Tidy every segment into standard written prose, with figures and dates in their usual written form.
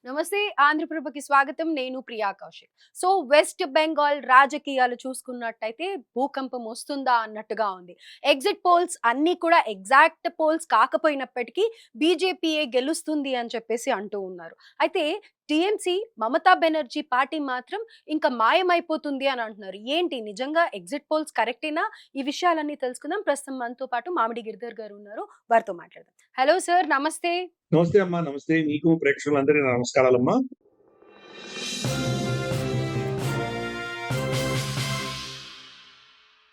నమస్తే ఆంధ్రప్రభకి స్వాగతం. నేను ప్రియా కౌశిక్. సో వెస్ట్ బెంగాల్ రాజకీయాలు చూసుకున్నట్టయితే భూకంపం వస్తుందా అన్నట్టుగా ఉంది. ఎగ్జిట్ పోల్స్ అన్నీ కూడా ఎగ్జాక్ట్ పోల్స్ కాకపోయినప్పటికీ బీజేపీయే గెలుస్తుంది అని చెప్పేసి అంటూ ఉన్నారు. అయితే టీఎంసీ మమతా బెనర్జీ పార్టీ మాత్రం ఇంకా మాయమైపోతుంది అని అంటున్నారు. ఏంటి నిజంగా ఎగ్జిట్ పోల్స్ కరెక్టేనా? ఈ విషయాలన్నీ తెలుసుకుందాం. ప్రస్తుతం మనతో పాటు మామిడి గిరిధర్ గారు ఉన్నారు. వారితో మాట్లాడదాం. హలో సార్, నమస్తే. నమస్తే అమ్మా. నమస్తే. నీకు ప్రేక్షకులందరికీ నా నమస్కారాలమ్మా.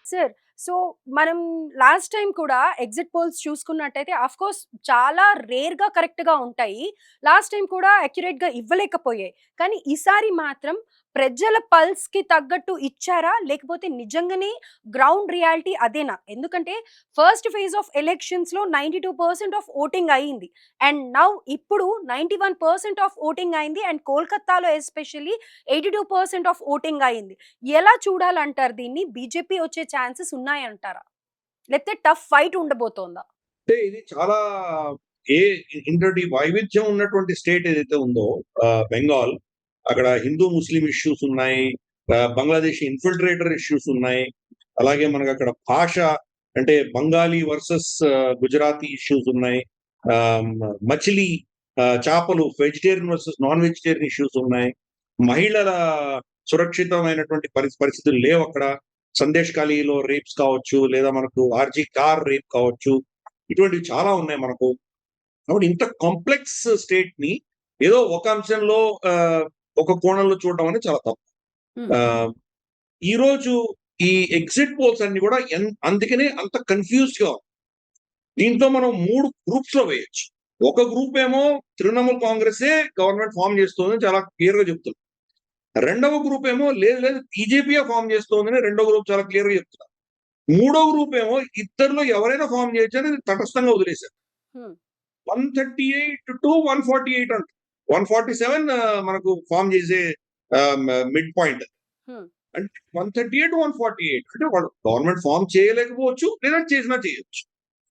సార్, సో మనం లాస్ట్ టైమ్ కూడా ఎగ్జిట్ పోల్స్ చూసుకున్నట్టయితే ఆఫ్‌కోర్స్ చాలా రేర్‌గా కరెక్ట్‌గా ఉంటాయి. లాస్ట్ టైమ్ కూడా అక్యురేట్‌గా ఇవ్వలేకపోయాయి. కానీ ఈసారి మాత్రం ప్రజల పల్స్‌కి తగ్గట్టు ఇచ్చారా? లేకపోతే నిజంగానే గ్రౌండ్ రియాలిటీ అదేనా? ఎందుకంటే ఫస్ట్ ఫేజ్ ఆఫ్ ఎలక్షన్స్‌లో 92% ఆఫ్ ఓటింగ్ అయింది. అండ్ నౌ ఇప్పుడు 91% ఆఫ్ ఓటింగ్ అయింది. అండ్ కోల్‌కత్తాలో ఎస్పెషల్లీ 82% ఆఫ్ ఓటింగ్ అయింది. ఎలా చూడాలంటారు దీన్ని? బీజేపీ వచ్చే ఛాన్సెస్ ఉన్నాయంటారా? లేకపోతే టఫ్ ఫైట్ ఉండబోతోందా? అంటే ఇది చాలా ఏ ఇంతటి వైవిధ్యం ఉన్నటువంటి స్టేట్ ఏదైతే ఉందో బెంగాల్. అక్కడ హిందూ, ముస్లిం ఇష్యూస్ ఉన్నాయి. బంగ్లాదేశ్ ఇన్ఫిల్ట్రేటర్ ఇష్యూస్ ఉన్నాయి. అలాగే మనకక్కడ భాష అంటే బెంగాలీ వర్సెస్ గుజరాతీ ఇష్యూస్ ఉన్నాయి. ఆహ్, మచిలీ చేపలు vegetarian versus non vegetarian issues ఉన్నాయి. మహిళల సురక్షితమైనటువంటి పరిస్థితులు లేవక్కడ. సందేశ్ ఖాళీలో రేప్స్ కావచ్చు, లేదా మనకు ఆర్‌జీ కార్ రేప్ కావచ్చు. ఇటువంటివి చాలా ఉన్నాయి మనకు. కాబట్టి ఇంత కాంప్లెక్స్ స్టేట్‌ని ఏదో ఒక అంశంలో ఒక కోణంలో చూడడం అనేది చాలా తప్పు. హ్మ్. ఆహ్, ఈరోజు ఈ ఎగ్జిట్ పోల్స్ అన్ని కూడా అందుకనే అంత కన్‌ఫ్యూజ్డ్‌గా ఉంది. దీంట్లో మనం 3 గ్రూప్స్‌లో వేయొచ్చు. ఒక గ్రూప్ ఏమో తృణమూల్ కాంగ్రెసే గవర్నమెంట్ ఫార్మ్ చేస్తోందని చాలా క్లియర్‌గా చెప్తున్నారు. రెండవ గ్రూప్ ఏమో లేదు లేదు బీజేపీయే ఫార్మ్ చేస్తోందని రెండో గ్రూప్ చాలా క్లియర్‌గా చెప్తున్నారు. మూడో గ్రూప్ ఏమో ఇద్దరిలో ఎవరైనా ఫార్మ్ చేయొచ్చని తటస్థంగా వదిలేశారు. హ్మ్. 138-148 అంట. 147 మనకు ఫార్మ్ చేసే మిడ్ పాయింట్. హ్మ్. అంటే 138-148 అంటే వాళ్ళు గవర్నమెంట్ ఫార్మ్ చేయలేకపోవచ్చు, లేదా చేసినా చేయొచ్చు.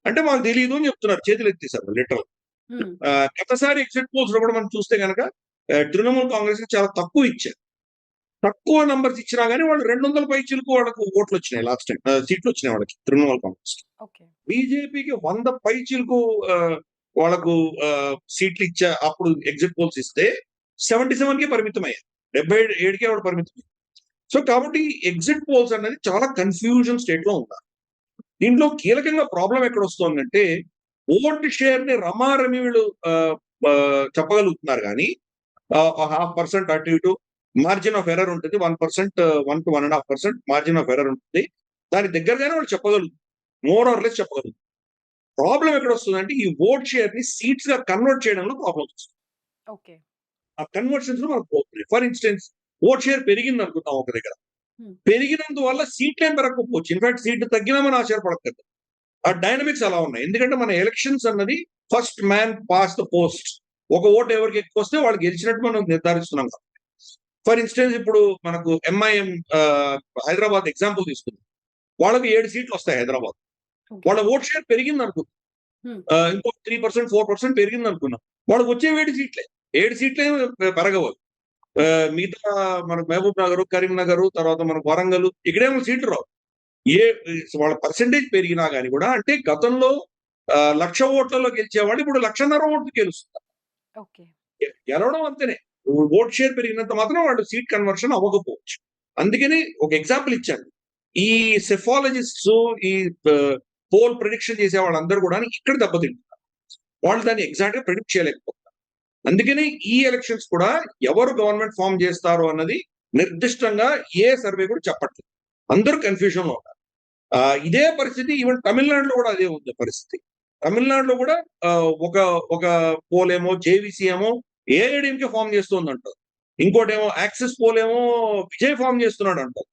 అంటే మాకు తెలీదు అని చెప్తున్నారు. చేతులు ఎత్తేసారు లిటరల్. హ్మ్. గతసారి ఎగ్జిట్ పోల్స్‌లో కూడా మనం చూస్తే గనక తృణమూల్ కాంగ్రెస్‌కి చాలా తక్కువ ఇచ్చారు. తక్కువ నంబర్స్ ఇచ్చినా గాని వాళ్ళు 200 పైచిలకు వాళ్ళకు ఓట్లొచ్చినాయి లాస్ట్ టైమ్. సీట్లొచ్చినాయి వాళ్ళకి తృణమూల్ కాంగ్రెస్‌కి. ఓకే. బీజేపీకి 100 పైచిలకు వాళ్ళకు సీట్లిచ్చా అప్పుడు ఎగ్జిట్ పోల్స్ ఇస్తే 77కే పరిమితమయ్యారు. 77కే ఆవిడ పరిమితం. సో, కాబట్టి ఎగ్జిట్ పోల్స్ అనేది చాలా కన్‌ఫ్యూజన్ స్టేట్‌లో ఉన్నారు. దీంట్లో కీలకంగా ప్రాబ్లమ్ ఎక్కడొస్తోందంటే, ఓట్ షేర్‌ని రమారమి వీళ్ళు చెప్పగలుగుతున్నారు గానీ, ఒక 0.5% అటు ఇటు మార్జిన్ ఆఫ్ ఎర్రర్ ఉంటుంది. 1% 1-1.5% మార్జిన్ ఆఫ్ ఎర్రర్ ఉంటుంది. దానికి దగ్గరగానే వాళ్ళు చెప్పగలుగుతారు. మోర్ ఆర్ లెస్ చెప్పగలుగుతారు. ప్రాబ్లమ్ ఎక్కడొస్తుందంటే, ఈ ఓట్ షేర్‌ని సీట్స్‌గా కన్వర్ట్ చేయడంలో ప్రాబ్లమ్స్ వస్తాయి. ఓకే. ఆ కన్వర్షన్స్‌లో మనకు పోతుంది. ఫర్ ఇన్‌స్టెన్స్ ఓట్ షేర్ పెరిగిందనుకుందాం ఒక దగ్గర. హ్మ్. పెరిగినందువల్ల సీట్లేం పెరగకపోవచ్చు. ఇన్‌ఫాక్ట్ సీట్లు తగ్గినా మనం ఆశ్చర్యపడక్కర్లేదు. ఆ డైనమిక్స్ అలా ఉన్నాయి. ఎందుకంటే మన ఎలక్షన్స్ అన్నది first man pass the post. ఒక ఓటు ఎవరికి ఎక్కువొస్తే వాళ్ళు గెలిచినట్టు మనం నిర్ధారిస్తున్నాం కాబట్టి. ఫర్ ఇన్‌స్టెన్స్ ఇప్పుడు మనకు ఎంఐఎం ఆహ్, హైదరాబాద్ ఎగ్జాంపుల్ తీసుకుందాం. వాళ్ళకి 7 సీట్లొస్తాయి హైదరాబాద్. ఓకే. వాళ్ళ ఓట్ షేర్ పెరిగిందనుకుందాం. హ్మ్. ఇంకో 3%, 4% పెరిగిందనుకుందాం. వాళ్ళకొచ్చేవి 7 సీట్లే. 7 సీట్లేమి పెరగవు. మిగతా మనకు మహబూబ్ నగరు, కరీంనగరు, తర్వాత మనకు వరంగల్ ఇక్కడేమో సీట్లు రావు. ఏ వాళ్ళ పర్సెంటేజ్ పెరిగినా గాని గూడా అంటే గతంలో 1,00,000 ఓట్లలో గెలిచేవాళ్ళు ఇప్పుడు 1,50,000 ఓట్లు గెలుస్తున్నారు. ఓకే. గెలవడం అంతేనే. ఓట్ షేర్ పెరిగినంత మాత్రం వాళ్ళు సీట్ కన్వర్షన్ అవ్వకపోవచ్చు. అందుకని ఒక ఎగ్జాంపుల్ ఇచ్చాను. ఈ సెఫాలజిస్ట్స్ ఈ పోల్ ప్రిడిక్షన్ చేసే వాళ్ళందరూ గూడాను ఇక్కడ దెబ్బతింటున్నారు. వాళ్ళు దాన్ని ఎగ్జాక్ట్‌గా ప్రిడిక్ట్ చేయలేకపోతున్నారు. అందుకని ఈ ఎలక్షన్స్ కూడా ఎవరు గవర్నమెంట్ ఫార్మ్ చేస్తారు అన్నది నిర్దిష్టంగా ఏ సర్వే కూడా చెప్పట్లేదు. అందరూ కన్‌ఫ్యూజన్‌లో ఉన్నారు. ఇదే పరిస్థితి ఈవెన్ తమిళనాడులో కూడా అదే ఉంది పరిస్థితి. తమిళనాడులో కూడా ఒక ఒక పోల్ ఏమో జేవీసీ ఏమో ఏఐడీఎంకే ఫార్మ్ చేస్తోందంటారు. ఇంకోటేమో యాక్సిస్ పోల్ ఏమో విజయ్ ఫార్మ్ చేస్తున్నాడంటారు.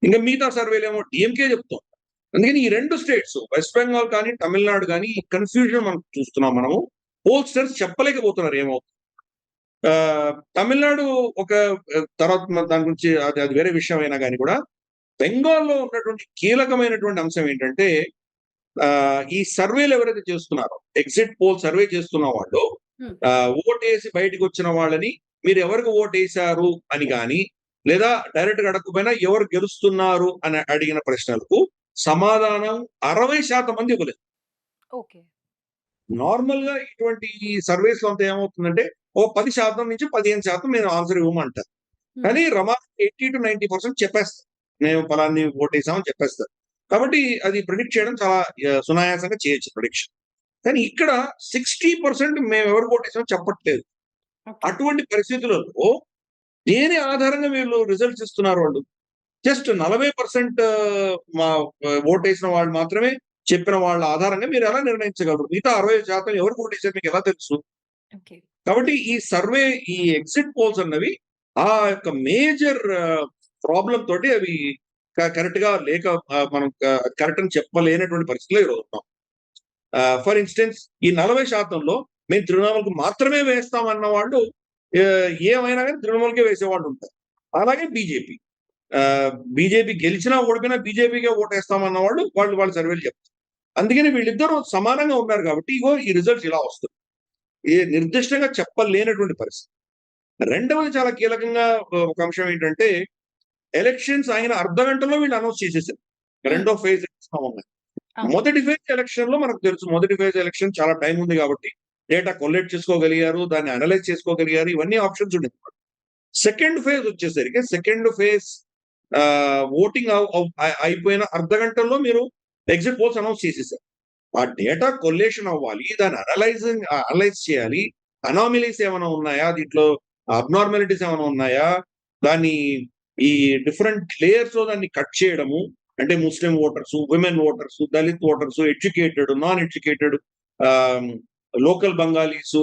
ఇంకా మిగతా సర్వేలేమో డీఎంకే చెప్తోంది. అందుకని ఈ 2 స్టేట్స్ వెస్ట్ బెంగాల్ కానీ, తమిళనాడు గాని ఈ కన్‌ఫ్యూజన్ మనం చూస్తున్నాం మనము. పోల్‌స్టర్స్ చెప్పలేకపోతున్నారు ఏమవుతుందో. తమిళనాడు ఒక తర్వాత దాని గురించి అది అది వేరే విషయం అయినా గాని కూడా, బెంగాల్‌లో ఉన్నటువంటి కీలకమైనటువంటి అంశం ఏంటంటే, ఈ సర్వేలు ఎవరైతే చేస్తున్నారో, ఎగ్జిట్ పోల్ సర్వే చేస్తున్న వాళ్ళు హ్మ్. ఓటేసి బయటికొచ్చిన వాళ్ళని మీరు ఎవరికి ఓటేశారు అని కానీ, లేదా డైరెక్ట్‌గా అడగకపోయినా ఎవరు గెలుస్తున్నారు అని అడిగిన ప్రశ్నలకు సమాధానం 60% మంది ఇవ్వలేదు. ఓకే. నార్మల్‌గా ఇటువంటి సర్వేస్‌లో అంతా ఏమవుతుందంటే, ఓ 10% నుంచి 15% మేము ఆన్సర్ ఇవ్వమంటారు. హ్మ్. కానీ రమా 80-90% చెప్పేస్తారు. మేము పలాన్ని ఓటేసామని చెప్పేస్తారు. కాబట్టి అది ప్రిడిక్ట్ చేయడం చాలా సునాయాసంగా చేయొచ్చు ప్రిడిక్షన్. కానీ ఇక్కడ 60% మేము ఎవరికి ఓటేసామో చెప్పట్లేదు. ఓకే. అటువంటి పరిస్థితులలో దేని ఆధారంగా వీళ్ళు రిజల్ట్స్ ఇస్తున్నారు వాళ్ళు? జస్ట్ 40% మా ఓటేసిన వాళ్ళు మాత్రమే చెప్పిన వాళ్ళ ఆధారంగా మీరెలా నిర్ణయించగలరు? మిగతా 60% ఎవరికి ఓటేసారో మీకెలా తెలుసు? ఓకే. కాబట్టి ఈ సర్వే, ఈ ఎగ్జిట్ పోల్స్ అన్నవి ఆ యొక్క మేజర్ ప్రాబ్లమ్ తోటి అవి కరెక్ట్‌గా లేక మనం కరెక్ట్ అని చెప్పలేనటువంటి పరిస్థితిలో ఈరోజు ఉన్నాం. ఫర్ ఇన్‌స్టెన్స్ ఈ 40%లో మేము తృణమూల్‌కి మాత్రమే వేస్తామన్న వాళ్ళు ఏమైనా గాని తృణమూల్‌కే వేసేవాళ్ళుంటారు. అలాగే బీజేపీ. బీజేపీ గెలిచినా, ఓడిపోయినా బీజేపీకే ఓటేస్తామన్న వాళ్ళు వాళ్ళ సర్వేలు చెప్తారు. అందుకని వీళ్ళిద్దరూ సమానంగా ఉన్నారు కాబట్టి ఇగో ఈ రిజల్ట్స్ ఇలా వస్తున్నాయి. నిర్దిష్టంగా చెప్పలేనటువంటి పరిస్థితి. రెండవది చాలా కీలకంగా ఒక అంశం ఏంటంటే, ఎలక్షన్స్ అయిన అర్ధగంటలో వీళ్ళు అనౌన్స్ చేసేసారు. హ్మ్. రెండో ఫేజ్ ఇస్తామన్నారు. అవును. మొదటి ఫేజ్ ఎలక్షన్‌లో మనకు తెలుసు. మొదటి ఫేజ్ ఎలక్షన్ చాలా టైం ఉంది కాబట్టి డేటా కొల్లెక్ట్ చేసుకోగలిగారు. దాన్ని అనలైజ్ చేసుకోగలిగారు. ఇవన్నీ ఆప్షన్స్ ఉండేవి. సెకండ్ ఫేజ్ వచ్చేసరికి సెకండ్ ఫేజ్ ఓటింగ్ అయిపోయిన అర్ధగంటల్లో మీరు ఎగ్జిట్ పోల్స్ అనౌన్స్ చేసేసారు. ఆ డేటా కొల్లేషన్ అవ్వాలి. దాన్ని అనలైజ్ చేయాలి. అనామలీస్ ఏమైనా ఉన్నాయా? దీంట్లో అబ్నార్మాలిటీస్ ఏమైనా ఉన్నాయా? దాన్ని ఈ డిఫరెంట్ లేయర్స్‌లో దాన్ని కట్ చేయడము. అంటే Muslim voters, women voters, Dalit voters, educated, non educated, ah, local Bengalis,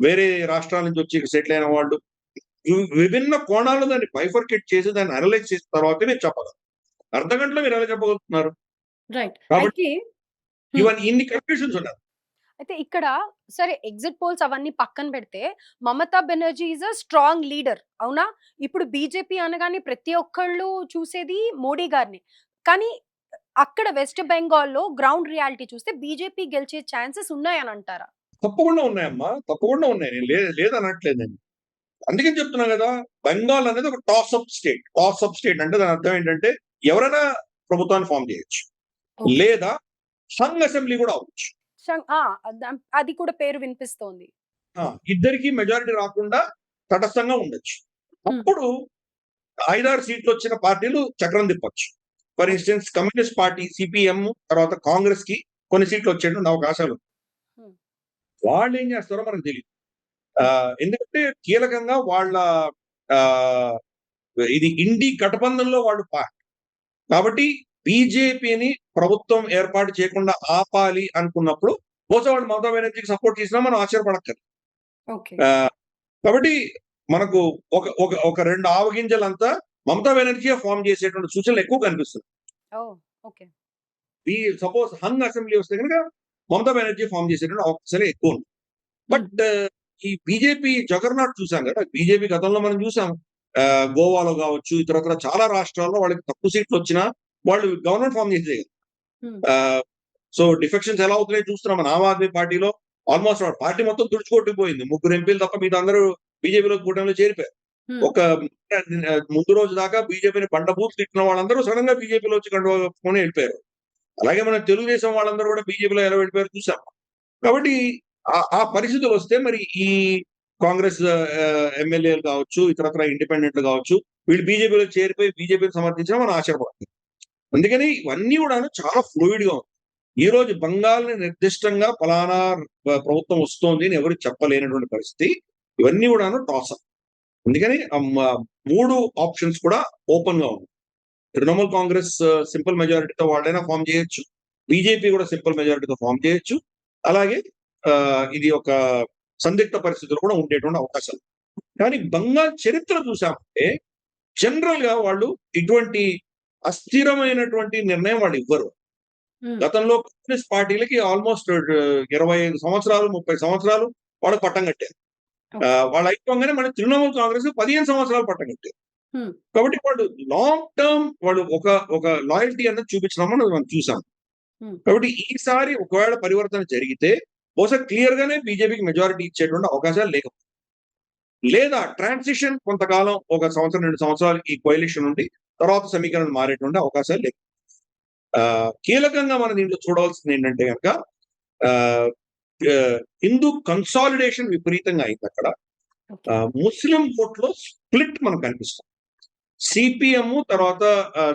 వేరే రాష్ట్రాల నుంచి వచ్చి సెటిల్ అయిన వాళ్ళు. విభిన్న కోణాల్లో దాన్ని బైఫర్కేట్ చేసి దాన్ని అనలైజ్ చేసిన తర్వాతే మీరు చెప్పగలరు. అర్ధగంటలో మీరు ఎలా చెప్పగలుగుతున్నారు? రైట్. కాబట్టి అయితే హ్మ్. ఇన్ని కన్‌ఫ్యూషన్స్ ఉన్నాయి. అయితే ఇక్కడ సరే ఎగ్జిట్ పోల్స్ అవన్నీ పక్కన పెడితే Mamata Banerjee is a strong leader. అవునా? ఇప్పుడు బీజేపీ అనగానే ప్రతి ఒక్కళ్ళు చూసేది మోడీ గారిని. కానీ అక్కడ వెస్ట్ బెంగాల్‌లో గ్రౌండ్ రియాలిటీ చూస్తే బీజేపీ గెలిచే ఛాన్సెస్ ఉన్నాయని అంటారా? తప్పకుండా ఉన్నాయమ్మా. తప్పకుండా ఉన్నాయి. నేను లేదనట్లేదు నేను. అందుకని చెప్తున్నా గదా! బెంగాల్ అనేది ఒక toss up state. Toss up state అంటే దాని అర్థం ఏంటంటే ఎవరైనా ప్రభుత్వాన్ని ఫార్మ్ చేయొచ్చు. ఓకే. లేదా హంగ్ అసెంబ్లీ గూడా అవ్వచ్చు. ఆ! అది కూడా పేరు వినిపిస్తోంది. ఆ! ఇద్దరికీ మెజారిటీ రాకుండా తటస్థంగా ఉండొచ్చు. హ్మ్. అప్పుడు 5, 6 సీట్లొచ్చిన పార్టీలు చక్రం తిప్పొచ్చు. For okay. Instance communist party CPM తర్వాత కాంగ్రెస్‌కి కొన్ని సీట్లొచ్చేటువంటి అవకాశాలు. హ్మ్. వాళ్ళేం జేస్తారో మనకు తెలీదు. ఎందుకంటే కీలకంగా వాళ్ళ ఆహ్, ఇది ఇండి గఠబంధన్‌లో వాళ్ళు పార్ట్. కాబట్టి బీజేపీని ప్రభుత్వం ఏర్పాటు చేయకుండా ఆపాలి అనుకున్నప్పుడు బహుశా వాళ్ళు మమతా బెనర్జీకి సపోర్ట్ చేసినా మనం ఆశ్చర్యపడక్కర్లేదు. ఓకే. ఆహ్, కాబట్టి మనకు ఒక 2 ఆవగింజలంతా మమతా బెనర్జీయే ఫార్మ్ చేసేటువంటి సూచనలు ఎక్కువ కనిపిస్తున్నాయి. ఓహ్! ఓకే. ఈ సపోజ్ హంగ్ అసెంబ్లీ వస్తే గనుక మమతా బెనర్జీ ఫార్మ్ చేసేటువంటి అవకాశాలే ఎక్కువున్నాయి. హ్మ్. బట్ ఈ బీజేపీ జగర్నాట్ చూసాం గదా! బీజేపీ గతంలో మనం చూసాం. గోవాలో గావచ్చు, ఇతరత్ర చాలా రాష్ట్రాల్లో వాళ్ళకి తక్కువ సీట్లొచ్చినా వాళ్ళు గవర్నమెంట్ ఫార్మ్ చేసేయగలరు. హ్మ్. ఆహ్, సో డిఫెక్షన్స్ ఎలా అవుతున్నాయో చూస్తున్నాం. మన ఆమ్ ఆద్మీ పార్టీలో ఆల్‌మోస్ట్ వాడు పార్టీ మొత్తం తుడుచుకొట్టుకుపోయింది. ముగ్గురు ఎంపీలు తప్ప మిగతా అందరూ బీజేపీలో కూటమిలో చేరిపోయారు. హ్మ్. ఒక ముందు రోజు దాకా బీజేపీని బండబూతులు తిట్టిన వాళ్ళందరూ సడెన్‌గా బీజేపీలో వచ్చి కండువా కప్పుకొని ఎళ్ళిపోయారు. అలాగే మన తెలుగుదేశం వాళ్ళందరూ కూడా బీజేపీలో ఎలా వెళ్ళిపోయారో చూసాం. కాబట్టి ఆ పరిస్థితులొస్తే మరి ఈ కాంగ్రెస్ ఎమ్మెల్యేలు కావచ్చు, ఇతరత్ర ఇండిపెండెంట్లు కావచ్చు, వీళ్ళు బీజేపీలో చేరిపోయి బీజేపీని సమర్థించినా మనం ఆశ్చర్యపడతాం. అందుకని ఇవన్నీ గూడాను చాలా ఫ్లూయిడ్‌గా ఉంది. ఈరోజు బంగాల్‌ని నిర్దిష్టంగా ఫలానా ప్రభుత్వం వస్తోంది అని ఎవరు చెప్పలేనటువంటి పరిస్థితి. ఇవన్నీ గూడాను టాస్ అప్. అందుకని 3 ఆప్షన్స్ కూడా ఓపెన్‌గా ఉన్నాయి. తృణమూల్ కాంగ్రెస్ సింపుల్ మెజారిటీతో వాళ్ళైనా ఫార్మ్ చేయొచ్చు. బీజేపీ కూడా సింపుల్ మెజారిటీతో ఫార్మ్ చేయొచ్చు. అలాగే ఇది ఒక సందిగ్ధ పరిస్థితులు కూడా ఉండేటువంటి అవకాశాలు. కానీ బంగాల్ చరిత్ర చూసామంటే జనరల్‌గా వాళ్ళు ఇటువంటి అస్థిరమైనటువంటి నిర్ణయం వాళ్ళు ఇవ్వరు. హ్మ్. గతంలో కమ్యూనిస్ట్ పార్టీలకి ఆల్‌మోస్ట్ 25 సంవత్సరాలు, 30 సంవత్సరాలు వాళ్ళు పట్టం కట్టారు. ఓకే. వాళ్ళు అయిపోంగానే మళ్ళీ తృణమూల్ కాంగ్రెస్ 15 సంవత్సరాలు పట్టం కట్టారు. హ్మ్. కాబట్టి వాళ్ళు లాంగ్ టర్మ్ వాళ్ళు ఒక లాయల్టీ అన్నది చూపించడం మనం చూసాం. హ్మ్. కాబట్టి ఈసారి ఒకవేళ పరివర్తన జరిగితే బహుశా క్లియర్‌గానే బీజేపీకి మెజారిటీ ఇచ్చేటువంటి అవకాశాలు లేకపో లేదా ట్రాన్సిషన్ కొంతకాలం ఒక సంవత్సరం 2 సంవత్సరాలు ఈ కోalition ఉండి తర్వాత సమీకరణలు మారేటువంటి అవకాశాలు లేవు. కీలకంగా మనం దీంట్లో చూడవలసింది ఏంటంటే గనక ఆహ్, హిందూ కన్సాలిడేషన్ విపరీతంగా అయిందక్కడ. ఓకే. ముస్లిం ఓట్‌లో స్ప్లిట్ మనకు కనిపిస్తుంది. సిపిఎం తర్వాత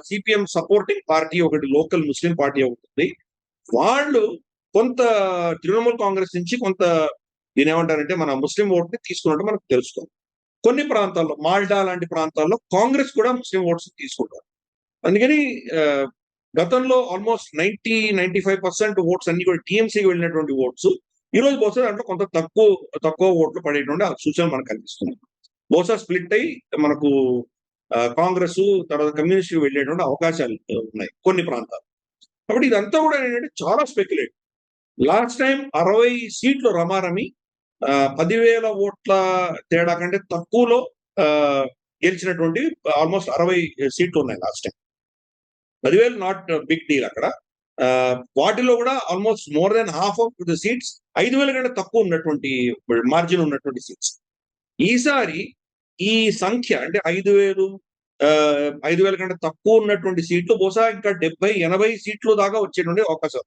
సిపిఎం సపోర్టింగ్ పార్టీ ఒకటి లోకల్ ముస్లిం పార్టీ ఒకటుంది. వాళ్ళు కొంత తృణమూల్ కాంగ్రెస్ నుంచి కొంత దీన్నేమంటారంటే మన ముస్లిం ఓట్‌ని తీసుకున్నట్టు మనకు తెలుస్తుంది. కొన్ని ప్రాంతాల్లో మాల్డా లాంటి ప్రాంతాల్లో కాంగ్రెస్ కూడా ముస్లిం ఓట్స్ తీసుకుంటారు. అందుకని ఆహ్, గతంలో ఆల్‌మోస్ట్ 95% ఓట్స్ అన్ని కూడా టీఎంసీకి వెళ్ళినటువంటి ఓట్స్ ఈరోజు బహుశా దాంట్లో కొంత తక్కువ ఓట్లు పడేటువంటి ఆ సూచనలు మనకు కనిపిస్తున్నాయి. బహుశా స్ప్లిట్ అయ్యి మనకు కాంగ్రెస్ తర్వాత కమ్యూనిస్ట్‌కి వెళ్ళేటువంటి అవకాశాలు ఉన్నాయి కొన్ని ప్రాంతాలు. కాబట్టి ఇదంతా కూడా ఏంటంటే చాలా స్పెక్యులేట్. లాస్ట్ టైమ్ 60 సీట్లు రమారమి 10,000 ఓట్ల తేడా కంటే తక్కువలో ఆహ్, గెలిచినటువంటి ఆల్‌మోస్ట్ 60 సీట్లు ఉన్నాయి last time. 10,000 not big deal అక్కడ. వాటిలో కూడా almost more than half of the seats 5,000 కంటే తక్కువ ఉన్నటువంటి మార్జిన్ ఉన్నటువంటి సీట్స్. ఈసారి ఈ సంఖ్య అంటే 5,000 కంటే తక్కువ ఉన్నటువంటి సీట్లు బహుశా ఇంకా 70, 80 సీట్లు దాకా వచ్చేటువంటి అవకాశం.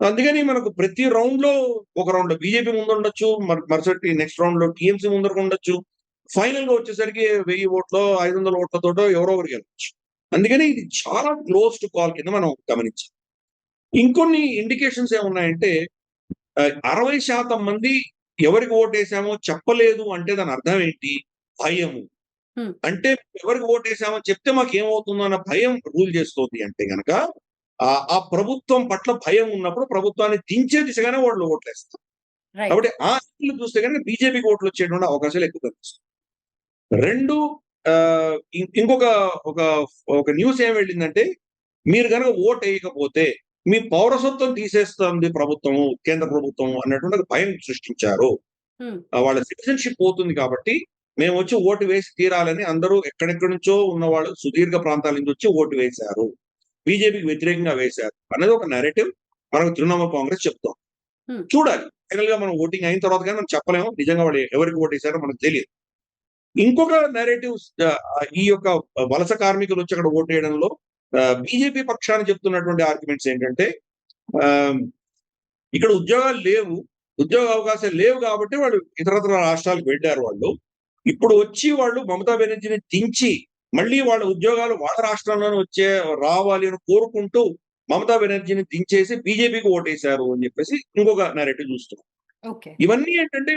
అందుకని మనకు ప్రతి రౌండ్‌లో ఒక రౌండ్‌లో బీజేపీ ముందుండొచ్చు. మరుసటి నెక్స్ట్ రౌండ్‌లో టీఎంసీ ముందర ఉండొచ్చు. ఫైనల్‌గా వచ్చేసరికి 1000 ఓట్లో, 500 ఓట్లతోటో ఎవరో ఒకరు గెలవచ్చు. అందుకని ఇది చాలా క్లోజ్డ్ కాల్ కింద మనం గమనించాలి. ఇంకొన్ని ఇండికేషన్స్ ఏమున్నాయంటే 60% మంది ఎవరికి ఓటేసామో చెప్పలేదు అంటే దాని అర్థం ఏంటి? భయము. హ్మ్. అంటే ఎవరికి ఓటేసామో చెప్తే మాకేమవుతుందో అన్న భయం రూల్ చేస్తోంది అంటే గనక ఆ ప్రభుత్వం పట్ల భయం ఉన్నప్పుడు ప్రభుత్వాన్ని దించే దిశగానే వాళ్ళు ఓట్లేస్తారు. రైట్. కాబట్టి ఆ స్థితిలో చూస్తే గనుక బీజేపీకి ఓట్లు వచ్చేటువంటి అవకాశాలు ఎక్కువ కనిపిస్తాయి. 2 ఇంకొక ఒక ఒక న్యూస్ ఏం వెళ్ళిందంటే మీరు గనక ఓటేయకపోతే మీ పౌరసత్వం తీసేస్తుంది ప్రభుత్వము, కేంద్ర ప్రభుత్వం అన్నటువంటి ఒక భయం సృష్టించారు. హ్మ్. వాళ్ళ సిటిజన్‌షిప్ పోతుంది కాబట్టి మేమొచ్చి ఓటు వేసి తీరాలని అందరూ ఎక్కడెక్కడి నుంచో ఉన్నవాళ్ళు సుదీర్ఘ ప్రాంతాల నుంచి వచ్చి ఓటు వేశారు. బీజేపీకి వ్యతిరేకంగా వేశారు. అనేది ఒక నేరేటివ్ మనకు తృణమూల్ కాంగ్రెస్ చెప్తోంది. హ్మ్. చూడాలి. ఫైనల్‌గా మనం ఓటింగ్ అయిన తర్వాత గాని మనం చెప్పలేము. నిజంగా వాళ్ళు ఎవరికి ఓటేసారో మనకు తెలీదు. ఇంకొక నేరేటివ్స్ ఈ యొక్క వలస కార్మికులు వచ్చి అక్కడ ఓటేయడంలో బీజేపీ పక్షాన చెప్తున్నటువంటి ఆర్గ్యుమెంట్స్ ఏంటంటే ఆహ్, ఇక్కడ ఉద్యోగాలు లేవు. ఉద్యోగ అవకాశాలు లేవు కాబట్టి వాళ్ళు ఇతరత్ర రాష్ట్రాలకు వెళ్లారు వాళ్ళు. ఇప్పుడు వచ్చి వాళ్ళు మమతా బెనర్జీని దించి మళ్ళీ వాళ్ళ ఉద్యోగాలు వాళ్ళ రాష్ట్రంలోనే రావాలి అని కోరుకుంటూ మమతా బెనర్జీని దించేసి బీజేపీకి ఓటేశారు అని చెప్పేసి ఇంకొక నేరేటివ్ చూస్తున్నాం. ఓకే. ఇవన్నీ ఏంటంటే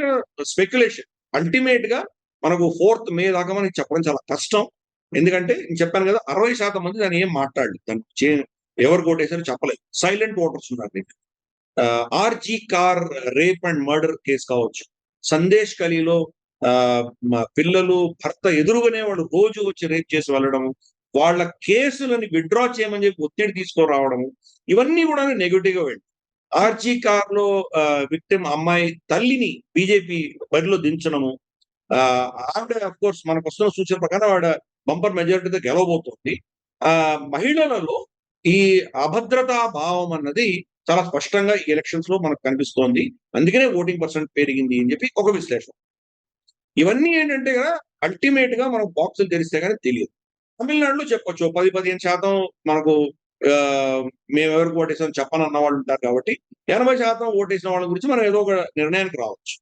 స్పెక్యులేషన్. అల్టిమేట్‌గా మనకు 4థ్ మే దాకా మనకి చెప్పడం చాలా కష్టం. ఎందుకంటే నేను చెప్పాను కదా! 60% మంది దాన్ని ఏం మాట్లాడలేదు. ఎవరికి ఓటేసారో చెప్పలేదు. సైలెంట్ ఓటర్స్ ఉన్నారు దీంట్లో. RG Kar rape and murder case కావచ్చు. సందేశ్ ఖలీలో పిల్లలు, భర్త ఎదురుగానే వాళ్ళు రోజు వచ్చి రేప్ చేసి వెళ్ళడము. వాళ్ళ కేసులని విత్‌డ్రా చేయమని చెప్పి ఒత్తిడి తీసుకురావడము. ఇవన్నీ కూడా నెగెటివ్‌గా వెళ్ళాయి. ఆర్‌జీ కార్‌లో విక్టిమ్ అమ్మాయి తల్లిని బీజేపీ బరిలో దించడము. ఆవిడ ఆఫ్ కోర్స్ మనకొస్తున్న సూచన ప్రకారం ఆవిడ బంపర్ మెజారిటీతో గెలవబోతోంది. మహిళలలో ఈ అభద్రతా భావం అన్నది చాలా స్పష్టంగా ఈ ఎలక్షన్స్‌లో మనకు కనిపిస్తోంది. అందుకనే ఓటింగ్ పర్సెంట్ పెరిగింది అని చెప్పి ఒక విశ్లేషణ. ఇవన్నీ ఏంటంటే గదా అల్టిమేట్‌గా మనం బాక్సులు తెరిస్తే గాని తెలీదు. తమిళనాడులో చెప్పొచ్చు. 10, 15% మనకు మేమెవరికి ఓటేసామో చెప్పనన్న వాళ్ళుంటారు కాబట్టి 80% ఓటేసిన వాళ్ళ గురించి మనం ఏదో ఒక నిర్ణయానికి రావచ్చు.